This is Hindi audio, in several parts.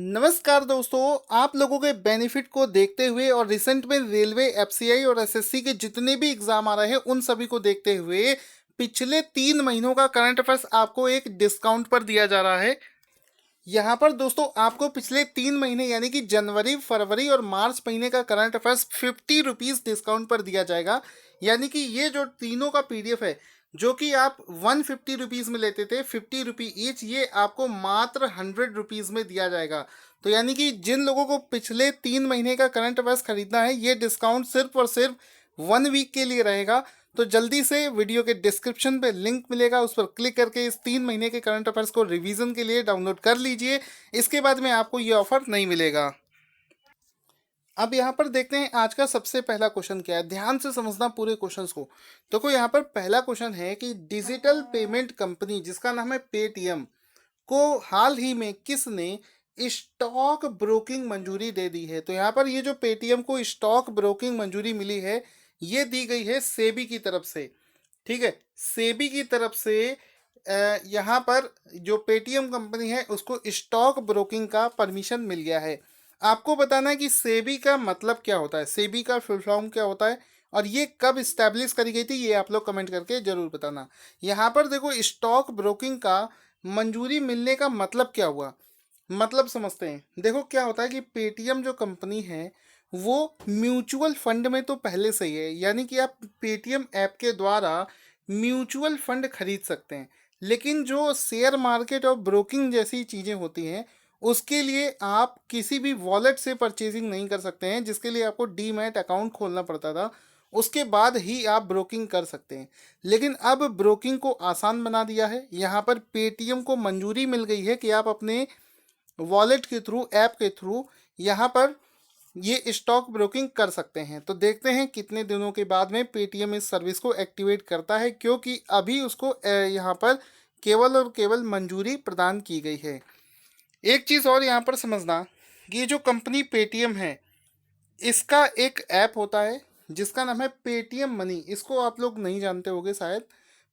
नमस्कार दोस्तों। आप लोगों के बेनिफिट को देखते हुए और रिसेंट में रेलवे एफसीआई और एसएससी के जितने भी एग्जाम आ रहे हैं उन सभी को देखते हुए पिछले 3 महीनों का करंट अफेयर्स आपको एक डिस्काउंट पर दिया जा रहा है। यहाँ पर दोस्तों आपको पिछले 3 महीने यानी कि जनवरी, फरवरी और मार्च महीने का करंट अफेयर्स 50 रुपीज़ डिस्काउंट पर दिया जाएगा। यानी कि ये जो तीनों का पीडीएफ है, जो कि आप 150 रुपीज़ में लेते थे, 50 रुपी ईच, ये आपको मात्र 100 रुपीज़ में दिया जाएगा। तो यानी कि जिन लोगों को पिछले 3 महीने का करंट अफेयर्स खरीदना है, ये डिस्काउंट सिर्फ और सिर्फ 1 वीक के लिए रहेगा। तो जल्दी से वीडियो के डिस्क्रिप्शन पे लिंक मिलेगा, उस पर क्लिक करके इस 3 महीने के करंट अफेयर्स को रिवीजन के लिए डाउनलोड कर लीजिए। इसके बाद में आपको ये ऑफर नहीं मिलेगा। अब यहाँ पर देखते हैं आज का सबसे पहला क्वेश्चन क्या है। ध्यान से समझना पूरे क्वेश्चंस को। देखो यहाँ पर पहला क्वेश्चन है कि डिजिटल पेमेंट कंपनी जिसका नाम है पेटीएम को हाल ही में किसने स्टॉक ब्रोकिंग मंजूरी दे दी है। तो यहाँ पर ये जो पेटीएम को स्टॉक ब्रोकिंग मंजूरी मिली है, ये दी गई है सेबी की तरफ से। ठीक है, सेबी की तरफ से यहाँ पर जो पेटीएम कंपनी है उसको स्टॉक ब्रोकिंग का परमिशन मिल गया है। आपको बताना है कि सेबी का मतलब क्या होता है, सेबी का फुल फॉर्म क्या होता है और ये कब इस्टेब्लिश करी गई थी, ये आप लोग कमेंट करके जरूर बताना। यहाँ पर देखो, स्टॉक ब्रोकिंग का मंजूरी मिलने का मतलब क्या हुआ, मतलब समझते हैं। देखो क्या होता है कि पेटीएम जो कंपनी है वो म्यूचुअल फंड में तो पहले से ही है, यानी कि आप पेटीएम ऐप के द्वारा म्यूचुअल फंड खरीद सकते हैं। लेकिन जो शेयर मार्केट और ब्रोकिंग जैसी चीज़ें होती हैं उसके लिए आप किसी भी वॉलेट से परचेजिंग नहीं कर सकते हैं, जिसके लिए आपको डीमैट अकाउंट खोलना पड़ता था, उसके बाद ही आप ब्रोकिंग कर सकते हैं। लेकिन अब ब्रोकिंग को आसान बना दिया है। यहाँ पर पेटीएम को मंजूरी मिल गई है कि आप अपने वॉलेट के थ्रू, ऐप के थ्रू यहाँ पर ये स्टॉक ब्रोकिंग कर सकते हैं। तो देखते हैं कितने दिनों के बाद में पेटीएम इस सर्विस को एक्टिवेट करता है, क्योंकि अभी उसको यहाँ पर केवल और केवल मंजूरी प्रदान की गई है। एक चीज़ और यहाँ पर समझना, ये जो कंपनी पेटीएम है इसका एक ऐप होता है जिसका नाम है पेटीएम मनी। इसको आप लोग नहीं जानते होंगे शायद।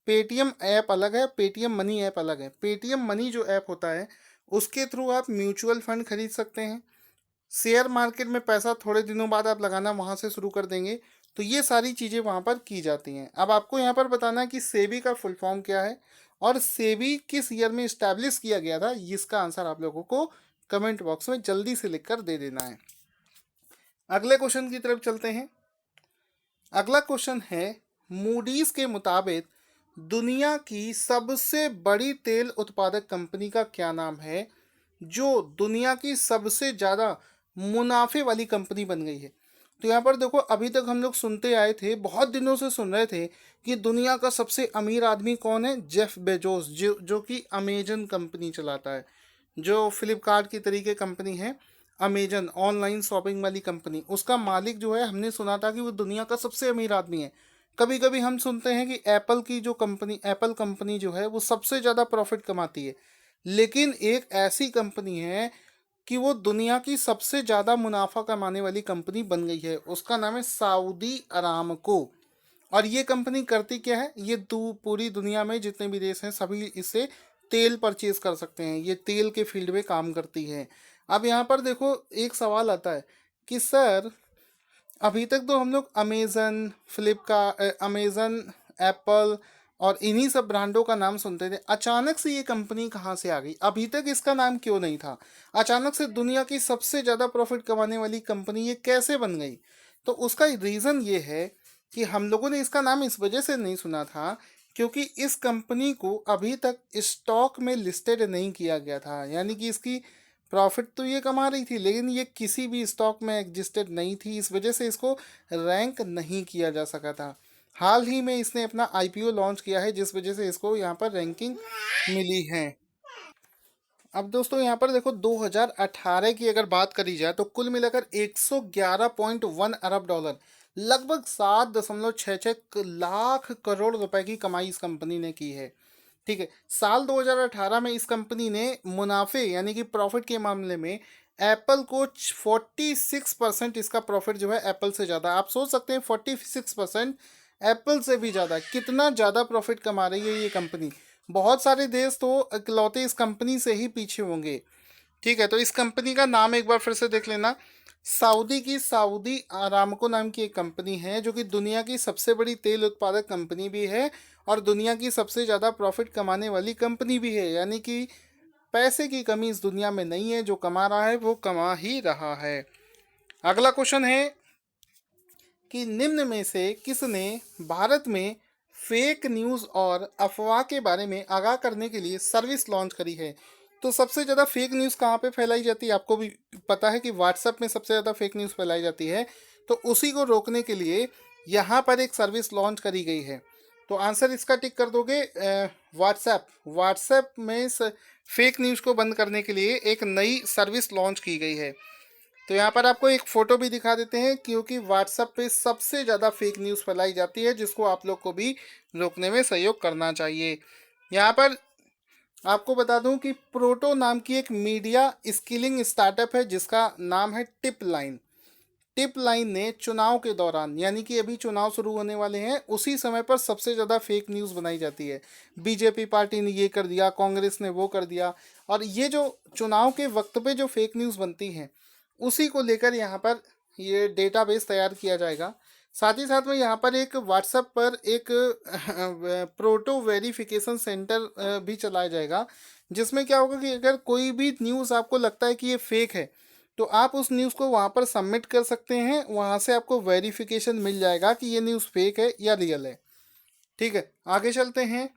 पेटीएम ऐप अलग है, पेटीएम मनी ऐप अलग है। पेटीएम मनी जो ऐप होता है उसके थ्रू आप म्यूचुअल फंड खरीद सकते हैं। शेयर मार्केट में पैसा थोड़े दिनों बाद आप लगाना वहाँ से शुरू कर देंगे। तो ये सारी चीज़ें वहाँ पर की जाती हैं। अब आपको यहाँ पर बताना है कि सेबी का फुल फॉर्म क्या है और सेबी किस ईयर में इस्टेब्लिश किया गया था। इसका आंसर आप लोगों को कमेंट बॉक्स में जल्दी से लिखकर दे देना है। अगले क्वेश्चन की तरफ चलते हैं। अगला क्वेश्चन है, मूडीज के मुताबिक दुनिया की सबसे बड़ी तेल उत्पादक कंपनी का क्या नाम है, जो दुनिया की सबसे ज़्यादा मुनाफे वाली कंपनी बन गई है। तो यहाँ पर देखो, अभी तक हम लोग सुनते आए थे, बहुत दिनों से सुन रहे थे कि दुनिया का सबसे अमीर आदमी कौन है, जेफ बेजोस, जो कि अमेजन कंपनी चलाता है, जो फ्लिपकार्ट की तरीके कंपनी है। अमेजन ऑनलाइन शॉपिंग वाली कंपनी, उसका मालिक जो है, हमने सुना था कि वो दुनिया का सबसे अमीर आदमी है। कभी कभी हम सुनते हैं कि एप्पल की जो कंपनी, एप्पल कंपनी जो है वो सबसे ज़्यादा प्रॉफिट कमाती है। लेकिन एक ऐसी कंपनी है कि वो दुनिया की सबसे ज़्यादा मुनाफा कमाने वाली कंपनी बन गई है, उसका नाम है सऊदी अरामको। और ये कंपनी करती क्या है, ये पूरी दुनिया में जितने भी देश हैं सभी इससे तेल परचेज कर सकते हैं। ये तेल के फील्ड में काम करती है। अब यहाँ पर देखो, एक सवाल आता है कि सर, अभी तक तो हम लोग अमेज़न, फ्लिपकार्ट, अमेज़न, एप्पल और इन्हीं सब ब्रांडों का नाम सुनते थे। अचानक से ये कंपनी कहाँ से आ गई, अभी तक इसका नाम क्यों नहीं था, अचानक से दुनिया की सबसे ज़्यादा प्रॉफिट कमाने वाली कंपनी ये कैसे बन गई। तो उसका रीज़न ये है कि हम लोगों ने इसका नाम इस वजह से नहीं सुना था क्योंकि इस कंपनी को अभी तक स्टॉक में लिस्टेड नहीं किया गया था। यानी कि इसकी प्रॉफिट तो ये कमा रही थी लेकिन ये किसी भी स्टॉक में एग्जिस्टेड नहीं थी, इस वजह से इसको रैंक नहीं किया जा सका था। हाल ही में इसने अपना आईपीओ लॉन्च किया है, जिस वजह से इसको यहाँ पर रैंकिंग मिली है। अब दोस्तों यहाँ पर देखो, 2018 की अगर बात करी जाए तो कुल मिलाकर 111.1 अरब डॉलर, लगभग 7.66 लाख करोड़ रुपए की कमाई इस कंपनी ने की है। ठीक है, साल 2018 में इस कंपनी ने मुनाफे यानी कि प्रॉफिट के मामले में एप्पल को 46% इसका प्रॉफिट जो है एप्पल से ज़्यादा। आप सोच सकते हैं 46% एप्पल से भी ज़्यादा, कितना ज़्यादा प्रॉफिट कमा रही है ये कंपनी। बहुत सारे देश तो इकलौते इस कंपनी से ही पीछे होंगे। ठीक है, तो इस कंपनी का नाम एक बार फिर से देख लेना। सऊदी अरामको नाम की एक कंपनी है जो कि दुनिया की सबसे बड़ी तेल उत्पादक कंपनी भी है और दुनिया की सबसे ज़्यादा प्रॉफिट कमाने वाली कंपनी भी है। यानी कि पैसे की कमी इस दुनिया में नहीं है, जो कमा रहा है वो कमा ही रहा है। अगला क्वेश्चन है कि निम्न में से किसने भारत में फेक न्यूज़ और अफवाह के बारे में आगाह करने के लिए सर्विस लॉन्च करी है? तो सबसे ज़्यादा फेक न्यूज़ कहाँ पे फैलाई जाती है? आपको भी पता है कि व्हाट्सएप में सबसे ज़्यादा फेक न्यूज़ फैलाई जाती है। तो उसी को रोकने के लिए यहाँ पर एक सर्विस लॉन्च करी गई है। तो आंसर इसका टिक कर दोगे। व्हाट्सएप व्हाट्सएप में फेक न्यूज़ को बंद करने के लिए एक नई सर्विस लॉन्च की गई है। तो यहाँ पर आपको एक फ़ोटो भी दिखा देते हैं, क्योंकि व्हाट्सएप पे सबसे ज़्यादा फेक न्यूज़ फैलाई जाती है, जिसको आप लोग को भी रोकने में सहयोग करना चाहिए। यहाँ पर आपको बता दूं कि प्रोटो नाम की एक मीडिया स्किलिंग स्टार्टअप है जिसका नाम है टिप लाइन। टिप लाइन ने चुनाव के दौरान, यानी कि अभी चुनाव शुरू होने वाले हैं, उसी समय पर सबसे ज़्यादा फेक न्यूज़ बनाई जाती है। बीजेपी पार्टी ने ये कर दिया, कांग्रेस ने वो कर दिया, और ये जो चुनाव के वक्त पे जो फेक न्यूज़ बनती हैं उसी को लेकर यहाँ पर ये डेटाबेस तैयार किया जाएगा। साथ ही साथ में यहाँ पर एक व्हाट्सएप पर एक प्रोटो वेरिफिकेशन सेंटर भी चलाया जाएगा, जिसमें क्या होगा कि अगर कोई भी न्यूज़ आपको लगता है कि ये फेक है तो आप उस न्यूज़ को वहाँ पर सबमिट कर सकते हैं। वहाँ से आपको वेरिफिकेशन मिल जाएगा कि ये न्यूज़ फेक है या रियल है। ठीक है, आगे चलते हैं।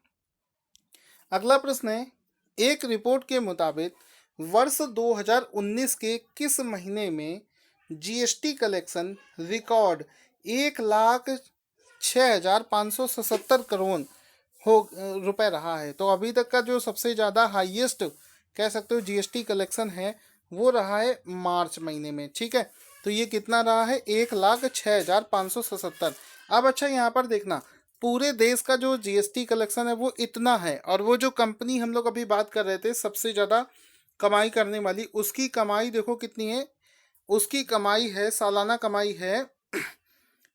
अगला प्रश्न है, एक रिपोर्ट के मुताबिक वर्ष 2019 के किस महीने में जीएसटी कलेक्शन रिकॉर्ड 1,06,577 करोड़ रुपए रहा है? तो अभी तक का जो सबसे ज़्यादा हाईएस्ट कह सकते हो जीएसटी कलेक्शन है वो रहा है मार्च महीने में। ठीक है, तो ये कितना रहा है? 1,06,577। अब अच्छा, यहाँ पर देखना, पूरे देश का जो जीएसटी कलेक्शन है वो इतना है, और वो जो कंपनी हम लोग अभी बात कर रहे थे सबसे ज़्यादा कमाई करने वाली, उसकी कमाई देखो कितनी है। उसकी कमाई है, सालाना कमाई है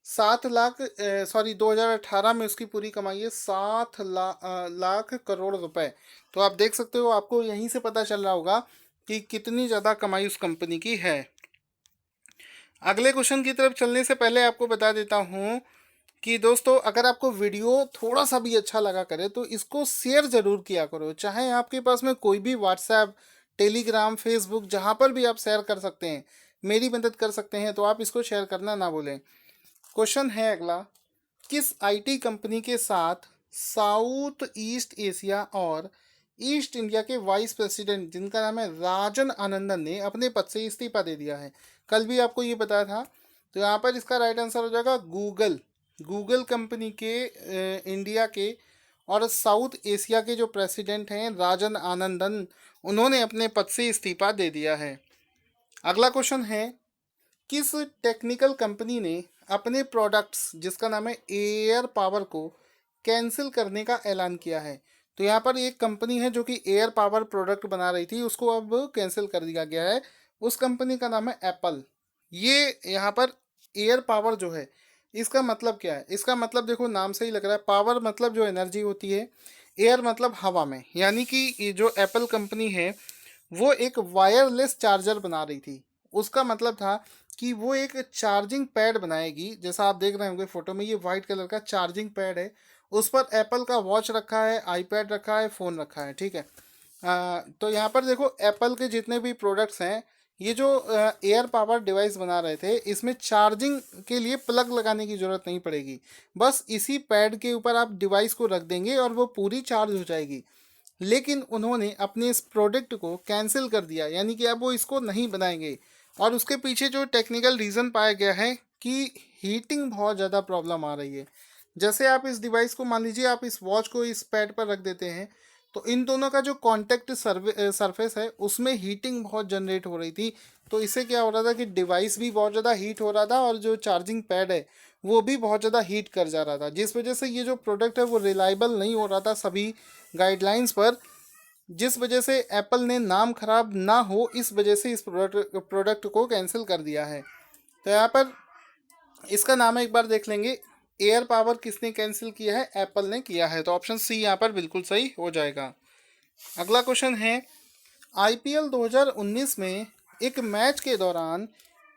7 लाख, सॉरी 2018 में उसकी पूरी कमाई है 7 लाख करोड़ रुपए। तो आप देख सकते हो, आपको यहीं से पता चल रहा होगा कि कितनी ज़्यादा कमाई उस कंपनी की है। अगले क्वेश्चन की तरफ चलने से पहले आपको बता देता हूँ कि दोस्तों, अगर आपको वीडियो थोड़ा सा भी अच्छा लगा करे तो इसको शेयर ज़रूर किया करो। चाहे आपके पास में कोई भी व्हाट्सएप, टेलीग्राम, फेसबुक, जहाँ पर भी आप शेयर कर सकते हैं, मेरी मदद कर सकते हैं, तो आप इसको शेयर करना ना भूलें। क्वेश्चन है अगला, किस आईटी कंपनी के साथ साउथ ईस्ट एशिया और ईस्ट इंडिया के वाइस प्रेसिडेंट, जिनका नाम है राजन आनंदन, ने अपने पद से इस्तीफा दे दिया है? कल भी आपको ये बताया था। तो यहाँ पर इसका राइट आंसर हो जाएगा गूगल। गूगल कंपनी के इंडिया के और साउथ एशिया के जो प्रेसिडेंट हैं राजन आनंदन, उन्होंने अपने पद से इस्तीफा दे दिया है। अगला क्वेश्चन है, किस टेक्निकल कंपनी ने अपने प्रोडक्ट्स जिसका नाम है एयर पावर को कैंसिल करने का ऐलान किया है? तो यहाँ पर एक कंपनी है जो कि एयर पावर प्रोडक्ट बना रही थी, उसको अब कैंसिल कर दिया गया है। उस कंपनी का नाम है एप्पल। ये यहाँ पर एयर पावर जो है, इसका मतलब क्या है? इसका मतलब देखो, नाम से ही लग रहा है, पावर मतलब जो एनर्जी होती है, एयर मतलब हवा में। यानी कि ये जो एप्पल कंपनी है वो एक वायरलेस चार्जर बना रही थी। उसका मतलब था कि वो एक चार्जिंग पैड बनाएगी, जैसा आप देख रहे होंगे फोटो में, ये वाइट कलर का चार्जिंग पैड है। उस पर एप्पल का वॉच रखा है, आईपैड रखा है, फ़ोन रखा है। ठीक है, तो यहाँ पर देखो, एप्पल के जितने भी प्रोडक्ट्स हैं, ये जो एयर पावर डिवाइस बना रहे थे, इसमें चार्जिंग के लिए प्लग लगाने की ज़रूरत नहीं पड़ेगी। बस इसी पैड के ऊपर आप डिवाइस को रख देंगे और वो पूरी चार्ज हो जाएगी। लेकिन उन्होंने अपने इस प्रोडक्ट को कैंसिल कर दिया, यानी कि अब वो इसको नहीं बनाएंगे। और उसके पीछे जो टेक्निकल रीज़न पाया गया है कि हीटिंग बहुत ज़्यादा प्रॉब्लम आ रही है। जैसे आप इस डिवाइस को, मान लीजिए आप इस वॉच को इस पैड पर रख देते हैं, तो इन दोनों का जो कॉन्टेक्ट सरफेस है उसमें हीटिंग बहुत जनरेट हो रही थी। तो इससे क्या हो रहा था कि डिवाइस भी बहुत ज़्यादा हीट हो रहा था और जो चार्जिंग पैड है वो भी बहुत ज़्यादा हीट कर जा रहा था, जिस वजह से ये जो प्रोडक्ट है वो रिलायबल नहीं हो रहा था सभी गाइडलाइंस पर। जिस वजह से एप्पल ने नाम खराब ना हो, इस वजह से इस प्रोडक्ट को कैंसिल कर दिया है। तो यहाँ पर इसका नाम एक बार देख लेंगे, एयर पावर किसने कैंसिल किया है? एप्पल ने किया है। तो ऑप्शन सी यहाँ पर बिल्कुल सही हो जाएगा। अगला क्वेश्चन है, आईपीएल 2019 में एक मैच के दौरान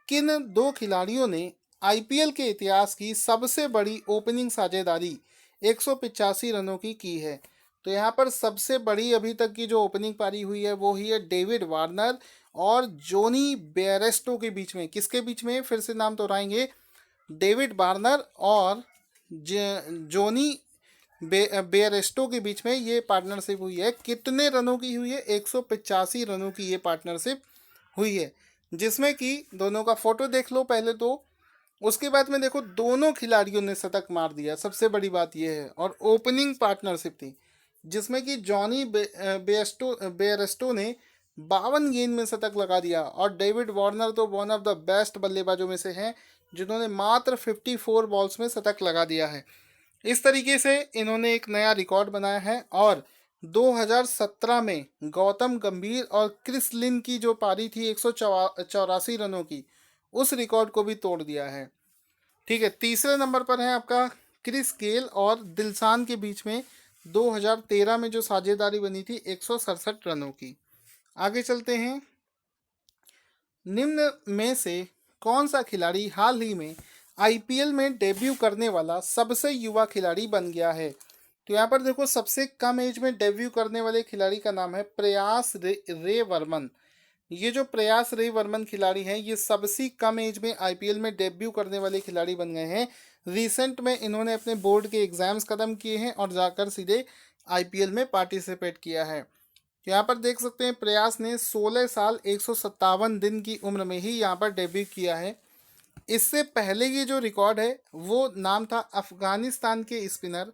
किन दो खिलाड़ियों ने आईपीएल के इतिहास की सबसे बड़ी ओपनिंग साझेदारी 185 रनों की है? तो यहाँ पर सबसे बड़ी अभी तक की जो ओपनिंग पारी हुई है वो ही है डेविड वार्नर और जोनी बेयरस्टो के बीच में। किसके बीच में? फिर से नाम दोहराएंगे, डेविड वार्नर और जोनी बेयरस्टो के बीच में ये पार्टनरशिप हुई है। कितने रनों की हुई है? 185 रनों की ये पार्टनरशिप हुई है, जिसमें कि दोनों का फोटो देख लो पहले तो। उसके बाद में देखो दोनों खिलाड़ियों ने शतक मार दिया, सबसे बड़ी बात यह है। और ओपनिंग पार्टनरशिप थी जिसमें कि जॉनी बेयरस्टो ने 52 गेंद में शतक लगा दिया और डेविड वार्नर तो वन ऑफ द बेस्ट बल्लेबाजों में से हैं जिन्होंने मात्र 54 बॉल्स में शतक लगा दिया है। इस तरीके से इन्होंने एक नया रिकॉर्ड बनाया है। और 2017 में गौतम गंभीर और क्रिस लिन की जो पारी थी 184 रनों की, उस रिकॉर्ड को भी तोड़ दिया है। ठीक है, तीसरे नंबर पर है आपका क्रिस गेल और दिलशान के बीच में 2013 में जो साझेदारी बनी थी 167 रनों की। आगे चलते हैं। निम्न में से कौन सा खिलाड़ी हाल ही में आईपीएल में डेब्यू करने वाला सबसे युवा खिलाड़ी बन गया है? तो यहाँ पर देखो सबसे कम एज में डेब्यू करने वाले खिलाड़ी का नाम है प्रयास रे वर्मन। ये जो प्रयास रे वर्मन खिलाड़ी हैं ये सबसे कम एज में आईपीएल में डेब्यू करने वाले खिलाड़ी बन गए हैं। रिसेंट में इन्होंने अपने बोर्ड के एग्जाम्स खत्म किए हैं और जाकर सीधे आईपीएल में पार्टिसिपेट किया है। यहाँ पर देख सकते हैं प्रयास ने 16 साल 157 दिन की उम्र में ही यहाँ पर डेब्यू किया है। इससे पहले ये जो रिकॉर्ड है वो नाम था अफगानिस्तान के स्पिनर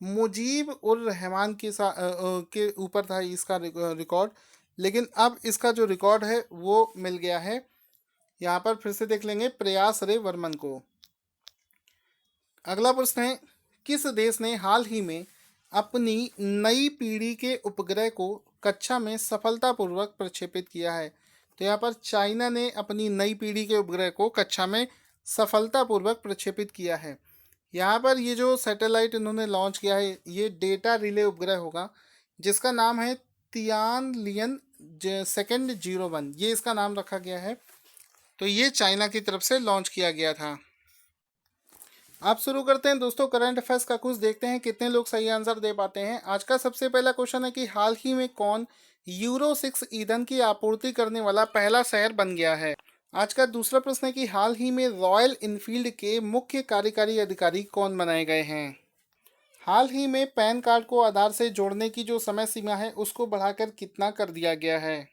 मुजीब उर रहमान के ऊपर था इसका रिकॉर्ड, लेकिन अब इसका जो रिकॉर्ड है वो मिल गया है। यहाँ पर फिर से देख लेंगे प्रयास रे वर्मन को। अगला प्रश्न है, किस देश ने हाल ही में अपनी नई पीढ़ी के उपग्रह को कक्षा में सफलतापूर्वक प्रक्षेपित किया है? तो यहाँ पर चाइना ने अपनी नई पीढ़ी के उपग्रह को कक्षा में सफलतापूर्वक प्रक्षेपित किया है। यहाँ पर ये जो सैटेलाइट इन्होंने लॉन्च किया है ये डेटा रिले उपग्रह होगा जिसका नाम है तियानलियन सेकेंड 01, ये इसका नाम रखा गया है। तो ये चाइना की तरफ से लॉन्च किया गया था। आप शुरू करते हैं दोस्तों करंट अफेयर्स का कुछ, देखते हैं कितने लोग सही आंसर दे पाते हैं। आज का सबसे पहला क्वेश्चन है कि हाल ही में कौन यूरो 6 ईंधन की आपूर्ति करने वाला पहला शहर बन गया है? आज का दूसरा प्रश्न है कि हाल ही में रॉयल इनफील्ड के मुख्य कार्यकारी अधिकारी कौन बनाए गए हैं? हाल ही में पैन कार्ड को आधार से जोड़ने की जो समय सीमा है उसको बढ़ाकर कितना कर दिया गया है?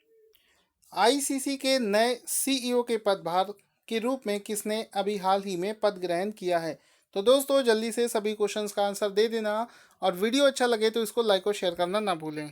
आईसीसी के नए सीईओ के पदभार के रूप में किसने अभी हाल ही में पद ग्रहण किया है? तो दोस्तों जल्दी से सभी क्वेश्चंस का आंसर दे देना और वीडियो अच्छा लगे तो इसको लाइक और शेयर करना ना भूलें।